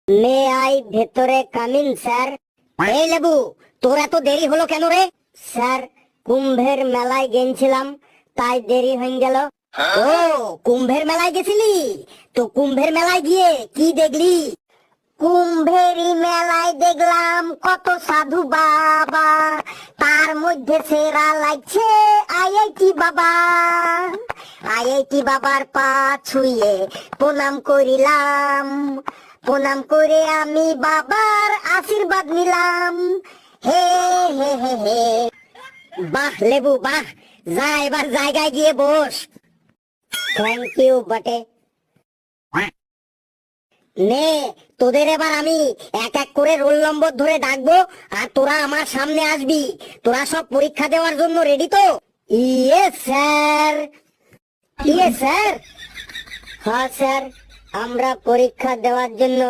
May I ভেতরে come in sir? এই লেবু, তোর এত দেরি হলো কেন রে? স্যার, কুম্ভের মেলায় গেছিলাম, তাই দেরি হয়ে গেল। ও, কুম্ভের মেলায় গেছিলি? তো কুম্ভের মেলায় গিয়ে কি দেখলি? কুম্ভেরই মেলায় দেখলাম কত সাধু বাবা, তার মধ্যে সেরা লাগছে আইআইটি বাবা। আইআইটি বাবার পা ছুঁয়ে প্রণাম করিলাম, প্রণাম করে আমি বাবার আশীর্বাদ নিলাম। হে হে হে হে। বাহ লেবু বাহ, যা এবার জায়গায় গিয়ে বস। থ্যাংক ইউ বটে। নে, তোদের এবার আমি এক এক করে রোল নম্বর ধরে ডাকবো, আর তোরা আমার সামনে আসবি। তোরা সব পরীক্ষা দেওয়ার জন্য রেডি তো? Yes sir. Yes sir. হ্যাঁ স্যার, আমরা পরীক্ষা দেওয়ার জন্য